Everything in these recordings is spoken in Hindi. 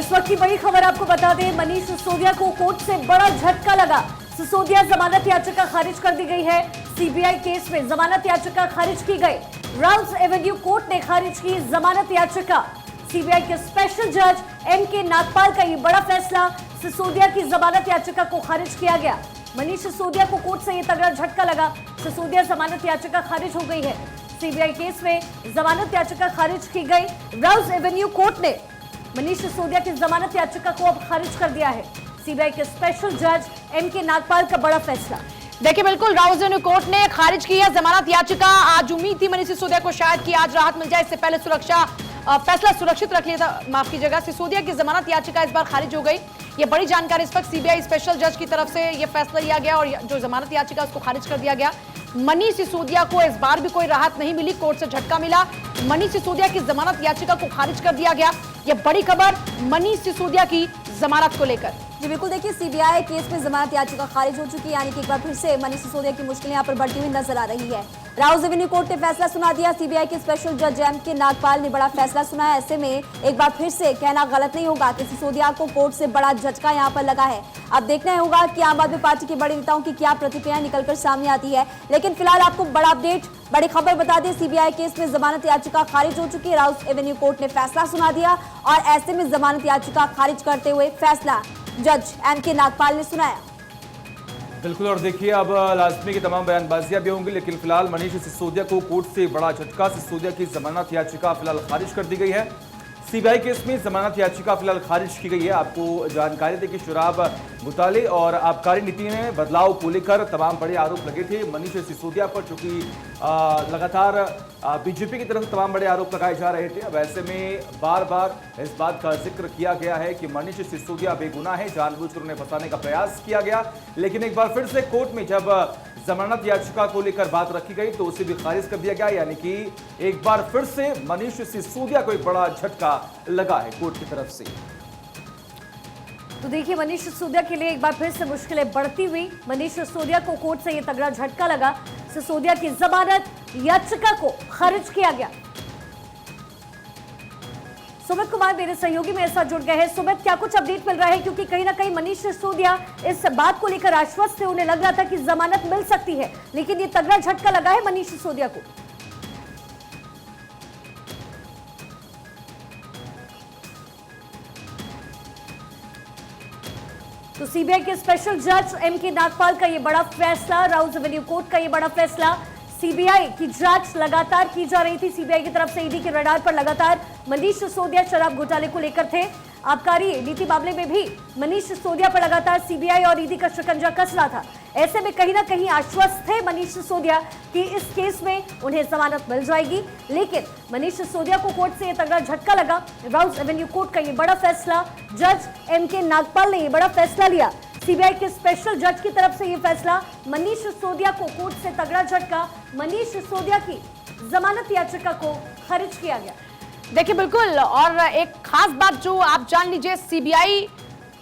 इस वक्त की बड़ी खबर आपको बता दें, मनीष सिसोदिया को कोर्ट से बड़ा झटका लगा। सिसोदिया जमानत याचिका खारिज कर दी गई है। सीबीआई केस में जमानत याचिका खारिज की गई। राउज एवेन्यू कोर्ट ने खारिज की जमानत याचिका। सीबीआई के स्पेशल जज एम.के. नागपाल का ये बड़ा फैसला, सिसोदिया की जमानत याचिका को खारिज किया गया। मनीष सिसोदिया को कोर्ट से ये तगड़ा झटका लगा। सिसोदिया जमानत याचिका खारिज हो गई है। सीबीआई केस में जमानत याचिका खारिज की गई। राउज एवेन्यू कोर्ट ने मनीष सिसोदिया की जमानत याचिका को अब खारिज कर दिया है। सीबीआई के स्पेशल जज एम.के. नागपाल का बड़ा फैसला। देखिए, बिल्कुल राउज एवेन्यू कोर्ट ने खारिज की है जमानत याचिका। आज उम्मीद थी मनीष सिसोदिया को शायद कि आज राहत मिल जाए, इससे पहले फैसला सुरक्षित रख लिया था, माफ कीजिएगा। सिसोदिया की जमानत याचिका इस बार खारिज हो गई। ये बड़ी जानकारी इस वक्त सीबीआई स्पेशल जज की तरफ से ये फैसला लिया गया और जो जमानत याचिका उसको खारिज कर दिया गया। मनीष सिसोदिया को इस बार भी कोई राहत नहीं मिली, कोर्ट से झटका मिला। मनीष सिसोदिया की जमानत याचिका को खारिज कर दिया गया। ये बड़ी खबर मनीष सिसोदिया की जमानत को लेकर। जी बिल्कुल, देखिए सीबीआई केस में जमानत याचिका खारिज हो चुकी है, यानी कि एक बार फिर से मनीष सिसोदिया की मुश्किलें यहाँ पर बढ़ती हुई नजर आ रही है। राउज एवेन्यू कोर्ट ने फैसला सुना दिया। सीबीआई के स्पेशल जज एम.के. नागपाल ने बड़ा फैसला सुनाया। ऐसे में एक बार फिर से कहना गलत नहीं होगा कि सिसोदिया को कोर्ट से बड़ा झटका यहाँ पर लगा है। अब देखना होगा कि आम आदमी पार्टी के बड़े नेताओं की क्या प्रतिक्रिया निकलकर सामने आती है। लेकिन फिलहाल आपको बड़ा अपडेट, बड़ी खबर बता दें, सीबीआई केस में जमानत याचिका खारिज हो चुकी है। राउज एवेन्यू कोर्ट ने फैसला सुना दिया और ऐसे में जमानत याचिका खारिज करते हुए फैसला जज एम.के. नागपाल ने सुनाया। बिल्कुल, और देखिए अब लाजमी की तमाम बयानबाजियां भी होंगी, लेकिन फिलहाल मनीष सिसोदिया को कोर्ट से बड़ा झटका। सिसोदिया की जमानत याचिका फिलहाल खारिज कर दी गई है। सीबीआई केस में जमानत याचिका फिलहाल खारिज की गई है। आपको जानकारी दें कि शराब घोटाले और आबकारी नीति में बदलाव को लेकर तमाम बड़े आरोप लगे थे मनीष सिसोदिया पर, चूंकि लगातार बीजेपी की तरफ से तमाम बड़े आरोप लगाए जा रहे थे। अब ऐसे में बार बार इस बात का जिक्र किया गया है कि मनीष सिसोदिया बेगुनाह है, जानबूझकर उन्हें फंसाने का प्रयास किया गया। लेकिन एक बार फिर से कोर्ट में जब जमानत याचिका को लेकर बात रखी गई तो उसे भी खारिज कर दिया गया, यानी कि एक बार फिर से मनीष सिसोदिया को एक बड़ा झटका लगा है कोर्ट की तरफ से। तो देखिए, मनीष सिसोदिया के लिए एक बार फिर से मुश्किलें बढ़ती हुई। मनीष सिसोदिया को कोर्ट से यह तगड़ा झटका लगा। सिसोदिया की जमानत याचिका को खारिज किया गया। सुमित कुमार मेरे सहयोगी मेरे साथ जुड़ गए हैं। सुमित, क्या कुछ अपडेट मिल रहा है? क्योंकि कहीं ना कहीं मनीष सिसोदिया इस बात को लेकर आश्वस्त थे, उन्हें लग रहा था कि जमानत मिल सकती है, लेकिन ये तगड़ा झटका लगा है मनीष सिसोदिया को। तो सीबीआई के स्पेशल जज एम.के. नागपाल का ये बड़ा फैसला, राउज एवेन्यू कोर्ट का ये बड़ा फैसला। सीबीआई की जांच लगातार की जा रही थी। सीबीआई की तरफ से ईडी के रडार पर लगातार मनीष सिसोदिया शराब घोटाले को लेकर थे। आबकारी नीति मामले में भी मनीष सिसोदिया पर लगातार सीबीआई और ईडी का शिकंजा कस रहा था। ऐसे में कहीं ना कहीं आश्वस्त थे मनीष सिसोदिया कि इस केस में उन्हें जमानत मिल जाएगी। लेकिन मनीष सिसोदिया को कोर्ट से यह तगड़ा झटका लगा। राउज एवेन्यू कोर्ट का ये बड़ा फैसला, जज एम.के. नागपाल ने यह बड़ा फैसला लिया। सीबीआई के स्पेशल जज की तरफ से यह फैसला, मनीष सिसोदिया को कोर्ट से तगड़ा झटका। मनीष सिसोदिया की जमानत याचिका को खारिज किया गया। देखिए, बिल्कुल, और एक खास बात जो आप जान लीजिए, सीबीआई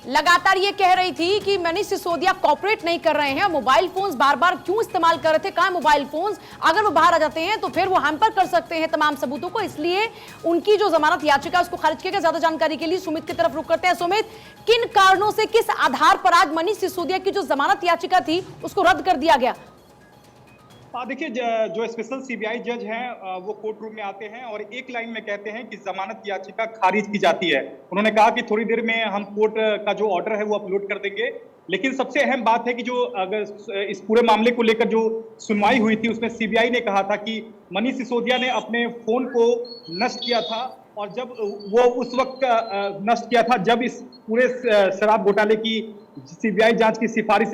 लगातार ये कह रही थी कि मनीष सिसोदिया कॉपरेट नहीं कर रहे हैं। मोबाइल फोन्स बार बार क्यों इस्तेमाल कर रहे थे, कहां मोबाइल फोन्स, अगर वो बाहर आ जाते हैं तो फिर वो हैम्पर कर सकते हैं तमाम सबूतों को, इसलिए उनकी जो जमानत याचिका उसको खारिज किया गया। ज्यादा जानकारी के लिए सुमित की तरफ रुख करते हैं। सुमित, किन कारणों से, किस आधार पर आज मनीष सिसोदिया की जो जमानत याचिका थी उसको रद्द कर दिया गया? देखिए, जो स्पेशल सीबीआई जज हैं वो कोर्ट रूम में आते हैं और एक लाइन में कहते हैं कि जमानत याचिका खारिज की जाती है। उन्होंने कहा कि थोड़ी देर में हम कोर्ट का जो ऑर्डर है वो अपलोड कर देंगे। लेकिन सबसे अहम बात है कि जो अगर इस पूरे मामले को लेकर जो सुनवाई हुई थी उसमें सीबीआई ने कहा था कि मनीष सिसोदिया ने अपने फोन को नष्ट किया था, और जब वो उस वक्त नष्ट किया था जब इस पूरे शराब घोटाले की सीबीआई जांच की सिफारिश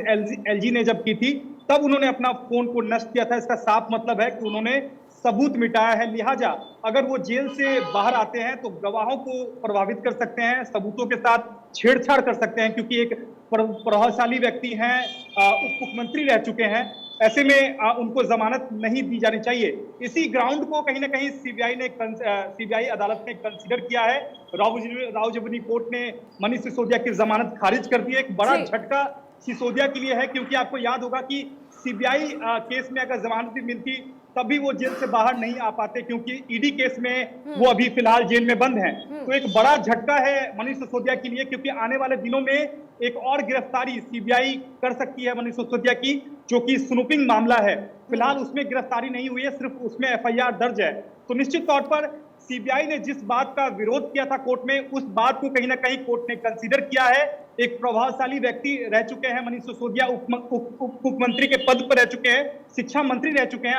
एलजी ने जब की थी, तब उन्होंने अपना फोन को नष्ट किया था। इसका साफ मतलब है कि उन्होंने सबूत मिटाया है। लिहाजा अगर वो जेल से बाहर आते हैं तो गवाहों को प्रभावित कर सकते हैं, सबूतों के साथ छेड़छाड़ कर सकते हैं, क्योंकि एक प्रभावशाली व्यक्ति हैं, उप मुख्यमंत्री रह चुके हैं। ऐसे में उनको जमानत नहीं दी जानी चाहिए। इसी ग्राउंड को कहीं ना कहीं सीबीआई अदालत ने कंसीडर किया है। राउज एवेन्यू कोर्ट ने मनीष सिसोदिया की जमानत खारिज कर दी है। एक बड़ा झटका सिसोदिया के लिए है, क्योंकि आपको याद होगा कि सीबीआई केस में अगर जमानत भी मिलती तब भी वो जेल से बाहर नहीं आ पाते, क्योंकि ईडी केस में वो अभी फिलहाल जेल में बंद हैं। तो एक बड़ा झटका है मनीष सिसोदिया के लिए, क्योंकि आने वाले दिनों में एक और गिरफ्तारी सीबीआई कर सकती है मनीष सिसोदिया की, जो कि स्नूपिंग मामला है। फिलहाल उसमें गिरफ्तारी नहीं हुई है, सिर्फ उसमें एफआईआर दर्ज है। तो निश्चित तौर पर सीबीआई ने जिस बात का विरोध किया था कोर्ट में, उस बात को कहीं ना कहीं कोर्ट ने कंसीडर किया है। एक प्रभावशाली व्यक्ति रह चुके हैं मनीष सिसोदिया, उप मुख्यमंत्री के पद पर रह चुके हैं, शिक्षा मंत्री रह चुके हैं।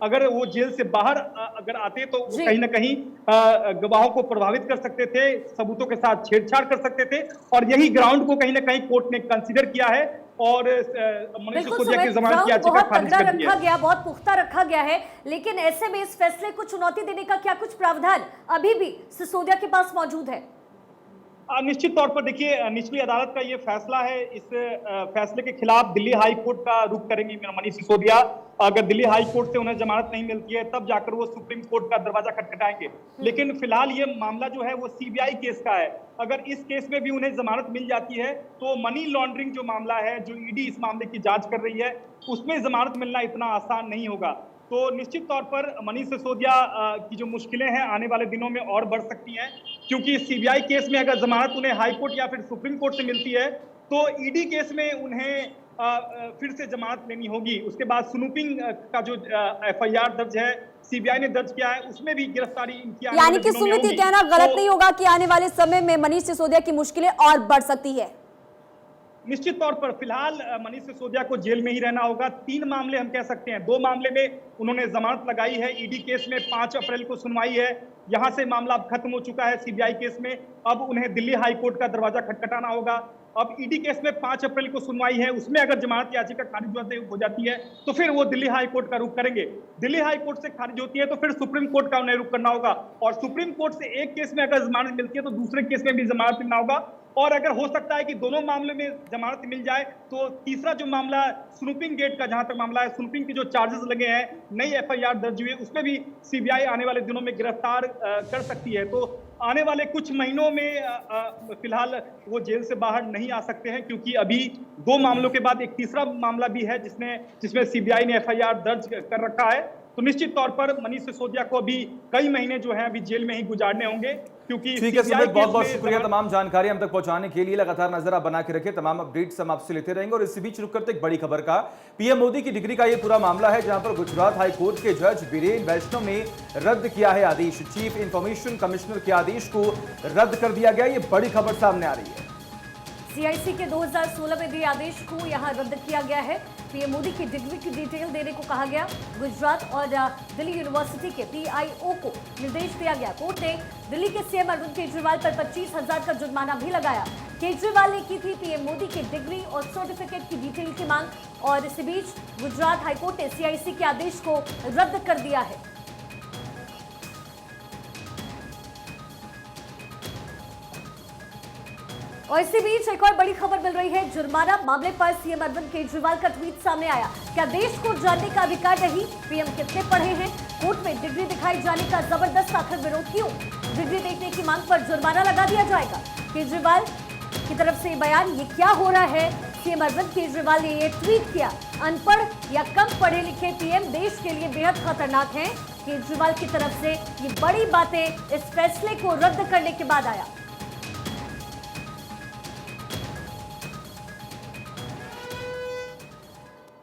अगर वो जेल से बाहर अगर आते तो वो कहीं ना कहीं गवाहों को प्रभावित कर सकते थे, सबूतों के साथ छेड़छाड़ कर सकते थे, और यही ग्राउंड को कहीं ना कहीं कोर्ट ने कंसीडर किया है और मनीष सिसोदिया की जमानत याचिका खारिज कर दी है। रखा गया, बहुत पुख्ता रखा गया है, लेकिन ऐसे में इस फैसले को चुनौती देने का क्या कुछ प्रावधान अभी भी सिसोदिया के पास मौजूद है? निश्चित तौर पर देखिए, निचली अदालत का ये फैसला है। इस फैसले के खिलाफ दिल्ली हाई कोर्ट का रुख करेंगे मनीष सिसोदिया। अगर दिल्ली हाई कोर्ट से उन्हें जमानत नहीं मिलती है, तब जाकर वो सुप्रीम कोर्ट का दरवाजा खटखटाएंगे। लेकिन फिलहाल ये मामला जो है वो सीबीआई केस का है। अगर इस केस में भी उन्हें जमानत मिल जाती है तो मनी लॉन्ड्रिंग जो मामला है, जो ईडी इस मामले की जांच कर रही है, उसमें जमानत मिलना इतना आसान नहीं होगा। तो निश्चित तौर पर मनीष सिसोदिया की जो मुश्किलें हैं आने वाले दिनों में और बढ़ सकती हैं, क्योंकि सीबीआई केस में अगर जमानत उन्हें हाई कोर्ट या फिर सुप्रीम कोर्ट से मिलती है तो ईडी केस में उन्हें फिर से जमानत लेनी होगी। उसके बाद स्नूपिंग का जो एफआईआर दर्ज है, सीबीआई ने दर्ज किया है, उसमें भी गिरफ्तारी इनकी यानी कि सुमित, ये कहना गलत नहीं होगा कि आने वाले समय में मनीष सिसोदिया की मुश्किलें और बढ़ सकती है? निश्चित तौर पर फिलहाल मनीष सिसोदिया को जेल में ही रहना होगा। 3 मामले हम कह सकते हैं, 2 मामले में उन्होंने जमानत लगाई है। ईडी केस में 5 अप्रैल को सुनवाई है, यहां से मामला अब खत्म हो चुका है। सीबीआई केस में अब उन्हें दिल्ली हाई कोर्ट का दरवाजा खटखटाना होगा। अब ईडी केस में 5 अप्रैल को सुनवाई है, उसमें अगर जमानत याचिका खारिज हो जाती है तो फिर वो दिल्ली हाई कोर्ट का रुख करेंगे। दिल्ली हाई कोर्ट से खारिज होती है तो फिर सुप्रीम कोर्ट का उन्हें रुख करना होगा, और सुप्रीम कोर्ट से एक केस में अगर जमानत मिलती है तो दूसरे केस में भी जमानत मिलना होगा। और अगर हो सकता है कि दोनों मामले में जमानत मिल जाए तो तीसरा जो मामला स्नूपिंग गेट का, जहां तक मामला है, स्नूपिंग के जो चार्जेस लगे हैं, नई एफआईआर दर्ज हुई है, उसमें भी सीबीआई आने वाले दिनों में गिरफ्तार कर सकती है। तो आने वाले कुछ महीनों में फिलहाल वो जेल से बाहर नहीं आ सकते हैं, क्योंकि अभी 2 मामलों के बाद एक तीसरा मामला भी है जिसमें सीबीआई ने एफआईआर दर्ज कर रखा है। तो निश्चित तौर पर मनीष सिसोदिया को अभी कई महीने जो हैं अभी जेल में ही गुजारने होंगे, क्योंकि ठीक है सुमित, बहुत बहुत शुक्रिया तमाम जानकारी हम तक पहुंचाने के लिए। लगातार नजर आप बना के रखें, तमाम अपडेट्स हम आपसे लेते रहेंगे। और इसी बीच रुक करते एक बड़ी खबर का, पीएम मोदी की डिग्री का ये पूरा मामला है, जहां पर गुजरात हाई कोर्ट के जज बीरेन वैष्णव ने रद्द किया है आदेश। चीफ इंफॉर्मेशन कमिश्नर के आदेश को रद्द कर दिया गया। ये बड़ी खबर सामने आ रही है। सीआईसी के 2016 में दिए आदेश को यहां रद्द किया गया है। पीएम मोदी की डिग्री की डिटेल देने को कहा गया। गुजरात और दिल्ली यूनिवर्सिटी के पीआईओ को निर्देश दिया गया। कोर्ट ने दिल्ली के सीएम अरविंद केजरीवाल पर 25,000 का जुर्माना भी लगाया। केजरीवाल ने की थी पीएम मोदी की डिग्री और सर्टिफिकेट की डिटेल की मांग, और इसी बीच गुजरात हाईकोर्ट ने सीआईसी के आदेश को रद्द कर दिया है। और इसी बीच एक और बड़ी खबर मिल रही है। जुर्माना मामले पर सीएम अरविंद केजरीवाल का ट्वीट सामने आया। क्या देश को जानने का अधिकार नहीं? पीएम कितने पढ़े हैं? कोर्ट में डिग्री दिखाई जाने का जबरदस्त आखिर विरोध क्यों? डिग्री देखने की मांग पर जुर्माना लगा दिया जाएगा। केजरीवाल की तरफ से बयान, ये क्या हो रहा है? सीएम अरविंद केजरीवाल ने ये ट्वीट किया। अनपढ़ या कम पढ़े लिखे पीएम देश के लिए बेहद खतरनाक हैं। केजरीवाल की तरफ से ये बड़ी बातें इस फैसले को रद्द करने के बाद आया।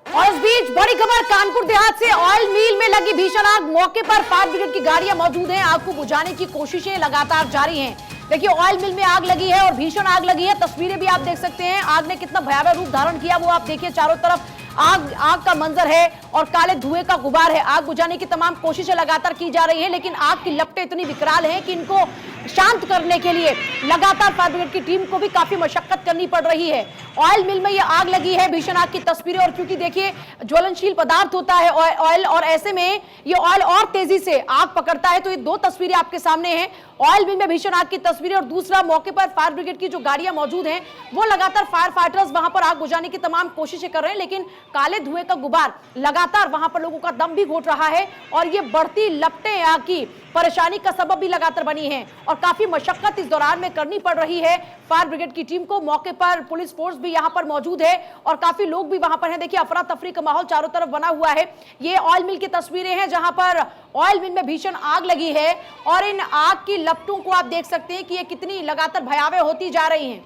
और इस बीच बड़ी खबर कानपुर देहात से, ऑयल मिल में लगी भीषण आग। मौके पर फायर ब्रिगेड की गाड़ियां मौजूद हैं। आग को बुझाने की कोशिशें लगातार जारी हैं। देखिए, ऑयल मिल में आग लगी है और भीषण आग लगी है। तस्वीरें भी आप देख सकते हैं। आग ने कितना भयावह रूप धारण किया वो आप देखिए। चारों तरफ आग का मंजर है और काले धुएं का गुबार है। आग बुझाने की तमाम कोशिशें लगातार की जा रही हैं, लेकिन आग की लपटें इतनी विकराल हैं कि इनको शांत करने के लिए लगातार फायर ब्रिगेड की टीम को भी काफी मशक्कत करनी पड़ रही है। ऑयल मिल में ये आग लगी है, भीषण आग की तस्वीरें। और क्योंकि देखिए, ज्वलनशील पदार्थ होता है ऑयल, और ऐसे में ये ऑयल और तेजी से आग पकड़ता है। तो ये 2 तस्वीरें आपके सामने हैं, ऑयल मिल में भीषण आग की तस्वीरें, और दूसरा मौके पर फायर ब्रिगेड की जो गाड़ियां मौजूद हैं वो लगातार फायर फाइटर्स वहां पर आग बुझाने की तमाम कोशिशें कर रहे हैं, लेकिन काले धुएं का गुबार लगातार वहां पर लोगों का दम भी घोट रहा है और ये बढ़ती लपटें यहाँ की परेशानी का सबब भी लगातार बनी है और काफी मशक्कत इस दौरान में करनी पड़ रही है फायर ब्रिगेड की टीम को। मौके पर पुलिस फोर्स भी यहां पर मौजूद है और काफी लोग भी वहां पर हैं। देखिए अफरा तफरी का माहौल चारों तरफ बना हुआ है। ये ऑयल मिल की तस्वीरें हैं जहां पर ऑयल मिल में भीषण आग लगी है और इन आग की लपटों को आप देख सकते हैं कि ये कितनी लगातार भयावह होती जा रही हैं।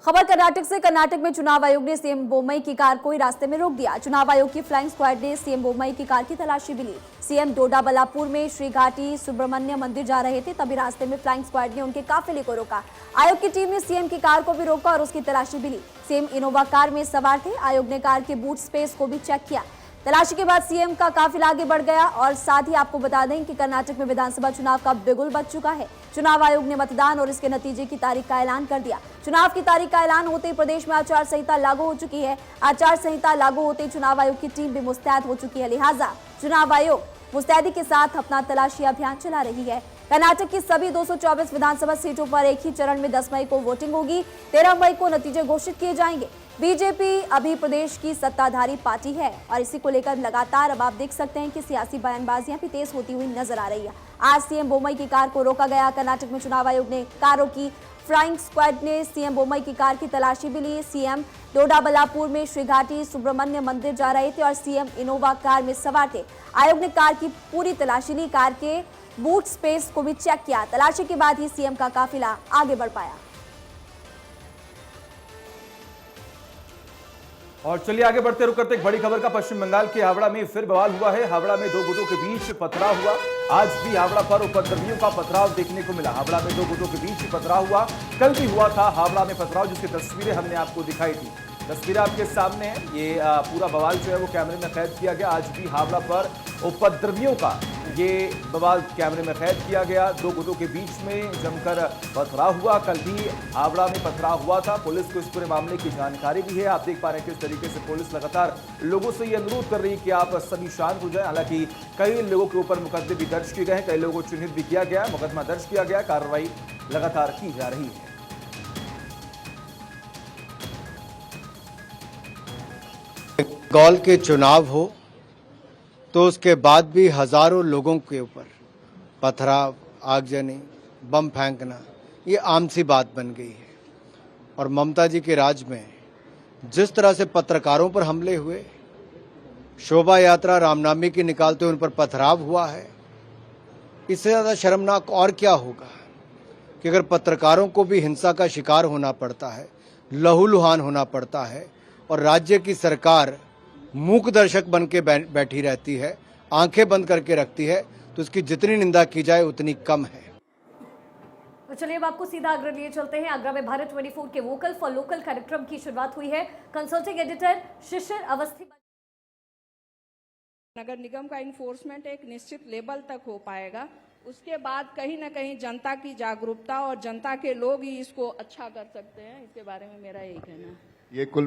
खबर कर्नाटक से। कर्नाटक में चुनाव आयोग ने सीएम बोम्मई की कार को ही रास्ते में रोक दिया। चुनाव आयोग की फ्लाइंग स्क्वाड ने सीएम बोम्मई की कार की तलाशी भी ली। सीएम डोडाबलापुर में श्री घाटी सुब्रमण्य मंदिर जा रहे थे, तभी रास्ते में फ्लाइंग स्क्वाड ने उनके काफिले को रोका। आयोग की टीम ने सीएम की कार को भी रोका और उसकी तलाशी भी ली। सीएम इनोवा कार में सवार थे। आयोग ने कार के बूट स्पेस को भी चेक किया। तलाशी के बाद सीएम का काफिला आगे बढ़ गया और साथ ही आपको बता दें कि कर्नाटक में विधानसभा चुनाव का बिगुल बज चुका है। चुनाव आयोग ने मतदान और इसके नतीजे की तारीख का ऐलान कर दिया। चुनाव की तारीख का ऐलान होते ही प्रदेश में आचार संहिता लागू हो चुकी है। आचार संहिता लागू होते ही चुनाव आयोग की टीम भी मुस्तैद हो चुकी है। लिहाजा चुनाव आयोग मुस्तैदी के साथ अपना तलाशी अभियान चला रही है। कर्नाटक की सभी 224 विधानसभा सीटों पर एक ही चरण में 10 मई को वोटिंग होगी। 13 मई को नतीजे घोषित किए जाएंगे। बीजेपी अभी प्रदेश की सत्ताधारी पार्टी है और इसी को लेकर लगातार अब आप देख सकते हैं कि सियासी बयानबाजियां भी तेज होती हुई नजर आ रही है। आज सीएम बोम्मई की कार को रोका गया। कर्नाटक में चुनाव आयोग ने कारों की फ्लाइंग स्क्वाड ने सीएम बोम्मई की कार की तलाशी भी ली। सीएम डोडाबलापुर में श्री घाटी सुब्रमण्य मंदिर जा रहे थे और सीएम इनोवा कार में सवार थे। आयोग ने कार की पूरी तलाशी ली। कार के बूट स्पेस को भी चेक किया। तलाशी के बाद ही सीएम का काफिला आगे बढ़ पाया। और चलिए आगे बढ़ते रुक करते एक बड़ी खबर का। पश्चिम बंगाल के हावड़ा में फिर बवाल हुआ है। हावड़ा में दो गुटों के बीच पथराव हुआ। आज भी हावड़ा पर उपद्रवियों का पथराव देखने को मिला। हावड़ा में दो गुटों के बीच पथराव हुआ। कल भी हुआ था हावड़ा में पथराव, जिसकी तस्वीरें हमने आपको दिखाई थी। तस्वीरें आपके सामने है। ये पूरा बवाल जो है वो कैमरे में कैद किया गया। आज भी हावड़ा पर उपद्रवियों का ये बवाल कैमरे में कैद किया गया। दो गुटों के बीच में जमकर पथराव हुआ। कल भी हावड़ा में पथराव हुआ था। पुलिस को इस पूरे मामले की जानकारी भी है। आप देख पा रहे हैं किस तरीके से पुलिस लगातार लोगों से ये अनुरोध कर रही है कि आप सभी शांत हो जाएं। हालांकि कई लोगों के ऊपर मुकदमे भी दर्ज किए गए हैं, कई लोगों को चिन्हित भी किया गया है, मुकदमा दर्ज किया गया। कार्रवाई लगातार की जा रही है। बंगाल के चुनाव हो तो उसके बाद भी हजारों लोगों के ऊपर पथराव, आगजनी, बम फेंकना ये आम सी बात बन गई है। और ममता जी के राज में जिस तरह से पत्रकारों पर हमले हुए, शोभा यात्रा रामनामी की निकालते हुए उन पर पथराव हुआ है, इससे ज्यादा शर्मनाक और क्या होगा कि अगर पत्रकारों को भी हिंसा का शिकार होना पड़ता है, लहूलुहान होना पड़ता है और राज्य की सरकार मूक दर्शक बन के बैठी रहती है, आंखें बंद करके रखती है, तो उसकी जितनी निंदा की जाए उतनी कम है। तो चलिए अब आपको सीधा आगरा लिए चलते हैं। आगरा में भारत 24 के वोकल फॉर लोकल कार्यक्रम की शुरुआत हुई है। कंसल्टिंग एडिटर शिशिर अवस्थी। नगर निगम का इन्फोर्समेंट एक निश्चित लेवल तक हो पाएगा, उसके बाद कहीं ना कहीं जनता की जागरूकता और जनता के लोग ही इसको अच्छा कर सकते हैं। इसके बारे में मेरा यही कहना है। ये कुल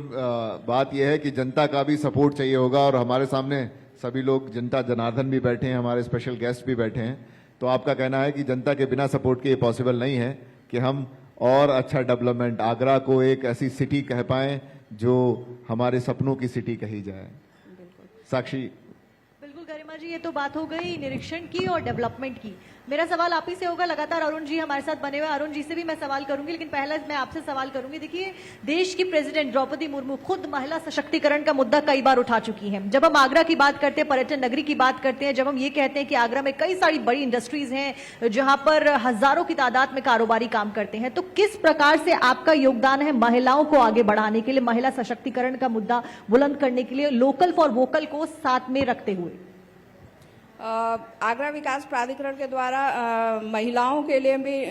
बात यह है कि जनता का भी सपोर्ट चाहिए होगा और हमारे सामने सभी लोग, जनता जनार्दन भी बैठे हैं, हमारे स्पेशल गेस्ट भी बैठे हैं। तो आपका कहना है कि जनता के बिना सपोर्ट के ये पॉसिबल नहीं है कि हम और अच्छा डेवलपमेंट, आगरा को एक ऐसी सिटी कह पाएं जो हमारे सपनों की सिटी कही जाए। साक्षी। बिल्कुल गरिमा जी, ये तो बात हो गई निरीक्षण की और डेवलपमेंट की। मेरा सवाल आप ही से होगा। लगातार अरुण जी हमारे साथ बने हुए, अरुण जी से भी मैं सवाल करूंगी, लेकिन पहले मैं आपसे सवाल करूंगी। देखिए, देश की प्रेसिडेंट द्रौपदी मुर्मू खुद महिला सशक्तिकरण का मुद्दा कई बार उठा चुकी हैं। जब हम आगरा की बात करते हैं, पर्यटन नगरी की बात करते हैं, जब हम ये कहते हैं कि आगरा में कई सारी बड़ी इंडस्ट्रीज हैं जहां पर हजारों की तादाद में कारोबारी काम करते हैं, तो किस प्रकार से आपका योगदान है महिलाओं को आगे बढ़ाने के लिए, महिला सशक्तिकरण का मुद्दा बुलंद करने के लिए, लोकल फॉर वोकल को साथ में रखते हुए? आगरा विकास प्राधिकरण के द्वारा महिलाओं के लिए भी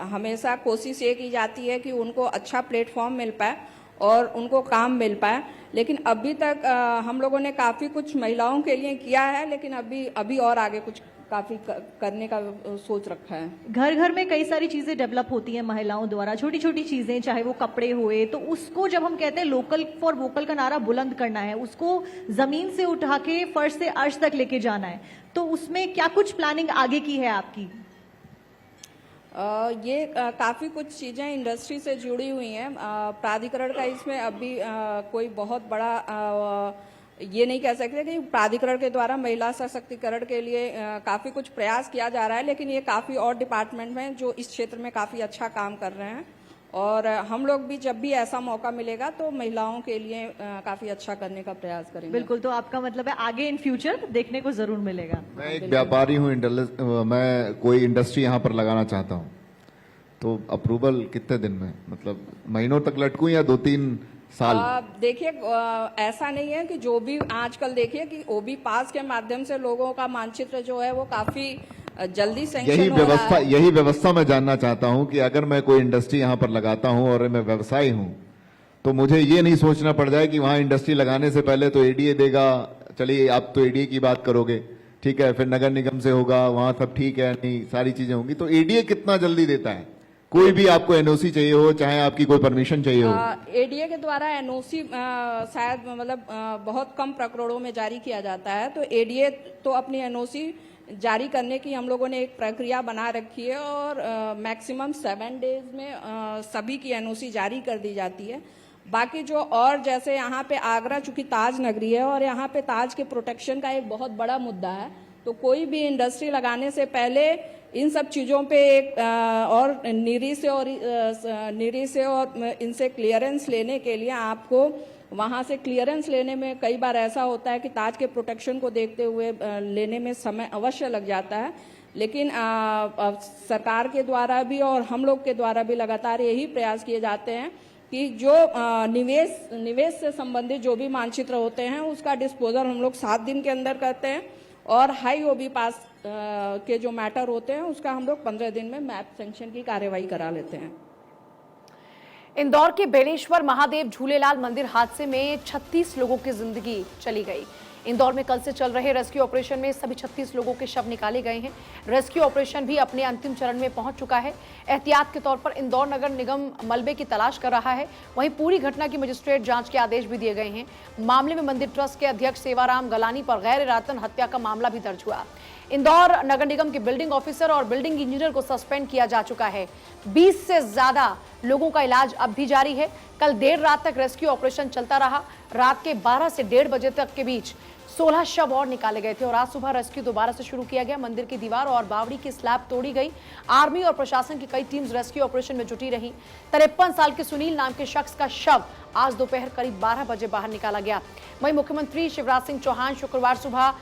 हमेशा कोशिश ये की जाती है कि उनको अच्छा प्लेटफॉर्म मिल पाए और उनको काम मिल पाए। लेकिन अभी तक हम लोगों ने काफ़ी कुछ महिलाओं के लिए किया है, लेकिन अभी और आगे कुछ काफ़ी करने का सोच रखा है। घर घर में कई सारी चीज़ें डेवलप होती हैं महिलाओं द्वारा, छोटी छोटी चीज़ें, चाहे वो कपड़े हुए, तो उसको जब हम कहते हैं लोकल फॉर वोकल का नारा बुलंद करना है, उसको ज़मीन से उठा के फर्श से अर्श तक लेके जाना है, तो उसमें क्या कुछ प्लानिंग आगे की है आपकी? ये काफ़ी कुछ चीज़ें इंडस्ट्री से जुड़ी हुई हैं। प्राधिकरण का इसमें अभी कोई बहुत बड़ा ये नहीं कह सकते कि प्राधिकरण के द्वारा महिला सशक्तिकरण के लिए काफ़ी कुछ प्रयास किया जा रहा है, लेकिन ये काफ़ी और डिपार्टमेंट हैं जो इस क्षेत्र में काफ़ी अच्छा काम कर रहे हैं और हम लोग भी जब भी ऐसा मौका मिलेगा तो महिलाओं के लिए काफ़ी अच्छा करने का प्रयास करेंगे। बिल्कुल, तो आपका मतलब है आगे इन फ्यूचर देखने को जरूर मिलेगा। मैं एक व्यापारी हूँ, मैं कोई इंडस्ट्री यहाँ पर लगाना चाहता हूँ, तो अप्रूवल कितने दिन में, मतलब महीनों तक लटकूं या 2-3 साल? देखिए, ऐसा नहीं है कि जो भी आजकल देखिए कि ओबी पास के माध्यम से लोगों का मानचित्र जो है वो काफी जल्दी सैंक्शन हो रहा है। यही व्यवस्था मैं जानना चाहता हूं कि अगर मैं कोई इंडस्ट्री यहां पर लगाता हूं और मैं व्यवसायी हूं तो मुझे ये नहीं सोचना पड़ जाए कि वहां इंडस्ट्री लगाने से पहले तो एडीए देगा, चलिए आप तो एडीए की बात करोगे, ठीक है, फिर नगर निगम से होगा, वहां सब ठीक है, नहीं सारी चीजें होंगी, तो एडीए कितना जल्दी देता है? कोई भी आपको एनओसी चाहिए हो, चाहे आपकी कोई परमिशन चाहिए हो? एडीए के द्वारा एनओसी शायद मतलब बहुत कम प्रकरणों में जारी किया जाता है, तो एडीए तो अपनी एनओसी जारी करने की हम लोगों ने एक प्रक्रिया बना रखी है और मैक्सिमम 7 डेज में सभी की एनओसी जारी कर दी जाती है। बाकी जो और जैसे यहाँ पे आगरा चूंकि ताज नगरी है और यहाँ पे ताज के प्रोटेक्शन का एक बहुत बड़ा मुद्दा है, तो कोई भी इंडस्ट्री लगाने से पहले इन सब चीज़ों पे एक और निरी से और इनसे क्लियरेंस लेने के लिए आपको वहाँ से क्लियरेंस लेने में कई बार ऐसा होता है कि ताज के प्रोटेक्शन को देखते हुए लेने में समय अवश्य लग जाता है, लेकिन सरकार के द्वारा भी और हम लोग के द्वारा भी लगातार यही प्रयास किए जाते हैं कि जो निवेश से संबंधित जो भी मानचित्र होते हैं उसका डिस्पोजल हम लोग 7 दिन के अंदर करते हैं और हाई ओबी पास के जो मैटर होते हैं उसका हम लोग 15 दिन में मैप सैंक्शन की कार्यवाही करा लेते हैं। इंदौर के बेलेश्वर महादेव झूलेलाल मंदिर हादसे में 36 लोगों की जिंदगी चली गई। इंदौर में कल से चल रहे रेस्क्यू ऑपरेशन में सभी 36 लोगों के शव निकाले गए हैं। रेस्क्यू ऑपरेशन भी अपने अंतिम चरण में पहुंच चुका है। एहतियात के तौर पर इंदौर नगर निगम मलबे की तलाश कर रहा है। वहीं पूरी घटना की मजिस्ट्रेट जांच के आदेश भी दिए गए हैं। मामले में मंदिर ट्रस्ट के अध्यक्ष सेवाराम गलानी पर गैर इरादतन हत्या का मामला भी दर्ज हुआ। इंदौर नगर निगम के बिल्डिंग ऑफिसर और बिल्डिंग इंजीनियर को सस्पेंड किया जा चुका है। 20 से ज्यादा लोगों का इलाज अब भी जारी है। कल देर रात तक रेस्क्यू ऑपरेशन चलता रहा। रात के 12 से 1:30 बजे तक के बीच 16 शव और निकाले गए थे और आज सुबह रेस्क्यू दोबारा से शुरू किया गया। मंदिर की दीवार और बावड़ी की स्लैब तोड़ी गई। आर्मी और प्रशासन की कई टीम्स रेस्क्यू ऑपरेशन में जुटी रही। 53 साल के सुनील नाम के शख्स का शव आज दोपहर करीब 12 बजे बाहर निकाला गया। वहीं मुख्यमंत्री शिवराज सिंह चौहान शुक्रवार सुबह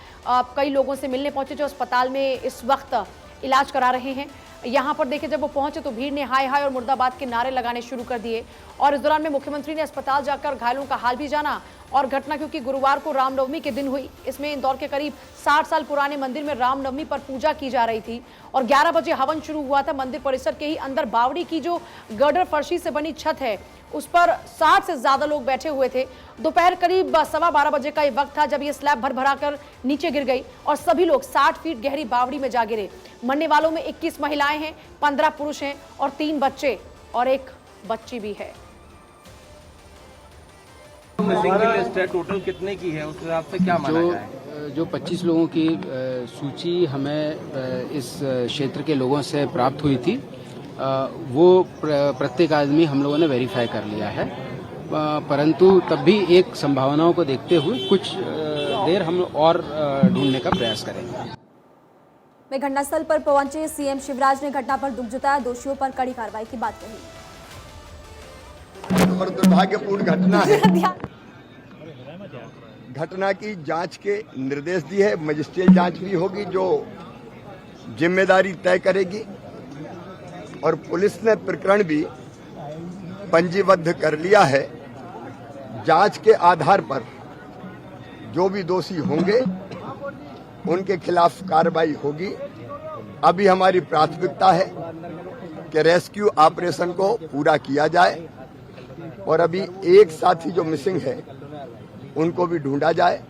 कई लोगों से मिलने पहुंचे जो अस्पताल में इस वक्त इलाज करा रहे हैं। यहां पर देखिए, जब वो पहुंचे तो भीड़ ने हाय हाय और मुर्दाबाद के नारे लगाने शुरू कर दिए और इस दौरान में मुख्यमंत्री ने अस्पताल जाकर घायलों का हाल भी जाना। और घटना क्योंकि गुरुवार को रामनवमी के दिन हुई। इसमें इंदौर के करीब 60 साल पुराने मंदिर में रामनवमी पर पूजा की जा रही थी और 11 बजे हवन शुरू हुआ था। मंदिर परिसर के ही अंदर बावड़ी की जो गर्डर फर्शी से बनी छत है उस पर 60 से ज्यादा लोग बैठे हुए थे। दोपहर करीब 12:15 बजे का ये वक्त था जब ये स्लैब भर भरा कर नीचे गिर गई और सभी लोग 60 फीट गहरी बावड़ी में जा गिरे। मरने वालों में 21 महिलाएं हैं, 15 पुरुष हैं और 3 बच्चे और एक बच्ची भी है। मिसिंग की लिस्ट है, टोटल कितने की है, उस हिसाब से क्या माना जाए? जो 25 लोगों की सूची हमें इस क्षेत्र के लोगों से प्राप्त हुई थी वो प्रत्येक आदमी हम लोगों ने वेरीफाई कर लिया है, परंतु तब भी एक संभावनाओं को देखते हुए कुछ देर हम और ढूंढने का प्रयास करेंगे। में घटनास्थल पर पहुंचे सीएम शिवराज ने घटना पर दुख जताया, दोषियों पर कड़ी कार्रवाई की बात कही। और दुर्भाग्यपूर्ण घटना है। घटना की जांच के निर्देश दिए है। मजिस्ट्रेट जांच भी होगी जो जिम्मेदारी तय करेगी और पुलिस ने प्रकरण भी पंजीबद्ध कर लिया है। जांच के आधार पर जो भी दोषी होंगे उनके खिलाफ कार्रवाई होगी। अभी हमारी प्राथमिकता है कि रेस्क्यू ऑपरेशन को पूरा किया जाए और अभी एक साथी जो मिसिंग है उनको भी ढूंढा जाए।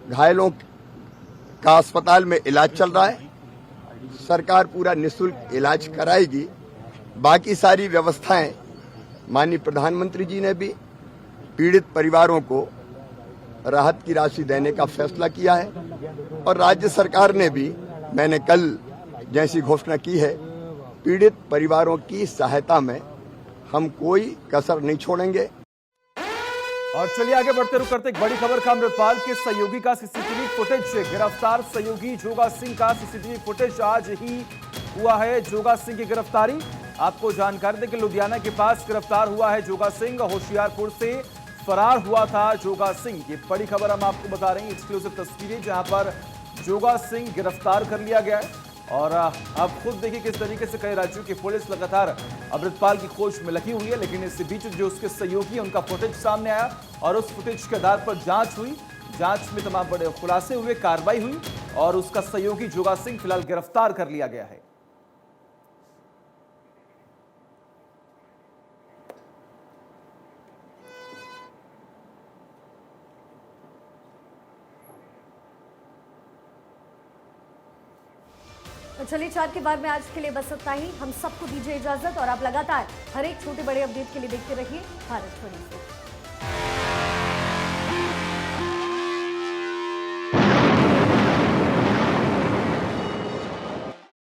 घायलों का अस्पताल में इलाज चल रहा है। सरकार पूरा निःशुल्क इलाज कराएगी। बाकी सारी व्यवस्थाएं माननीय प्रधानमंत्री जी ने भी पीड़ित परिवारों को राहत की राशि देने का फैसला किया है और राज्य सरकार ने भी, मैंने कल जैसी घोषणा की है, पीड़ित परिवारों की सहायता में हम कोई कसर नहीं छोड़ेंगे। और चलिए आगे बढ़ते रुक करते एक बड़ी खबर का अमृतपाल के सहयोगी का सीसीटीवी फुटेज। गिरफ्तार सहयोगी जोगा सिंह का सीसीटीवी फुटेज आज ही हुआ है जोगा सिंह की गिरफ्तारी। आपको जानकारी दें कि लुधियाना के पास गिरफ्तार हुआ है जोगा सिंह। होशियारपुर से फरार हुआ था जोगा सिंह। ये बड़ी खबर हम आपको बता रहे हैं, एक्सक्लूसिव तस्वीरें जहां पर जोगा सिंह गिरफ्तार कर लिया गया है। और आप खुद देखिए किस तरीके से कई राज्यों की पुलिस लगातार अमृतपाल की खोज में लगी हुई है, लेकिन इसी बीच जो उसके सहयोगी है उनका फुटेज सामने आया और उस फुटेज के आधार पर जांच हुई। जांच में तमाम बड़े खुलासे हुए, कार्रवाई हुई और उसका सहयोगी जोगा सिंह फिलहाल गिरफ्तार कर लिया गया है। तो चलिए 4 के बाद में आज के लिए बस इतना ही। हम सबको दीजिए इजाजत और आप लगातार हर एक छोटे बड़े अपडेट के लिए देखते रहिए भारत 24।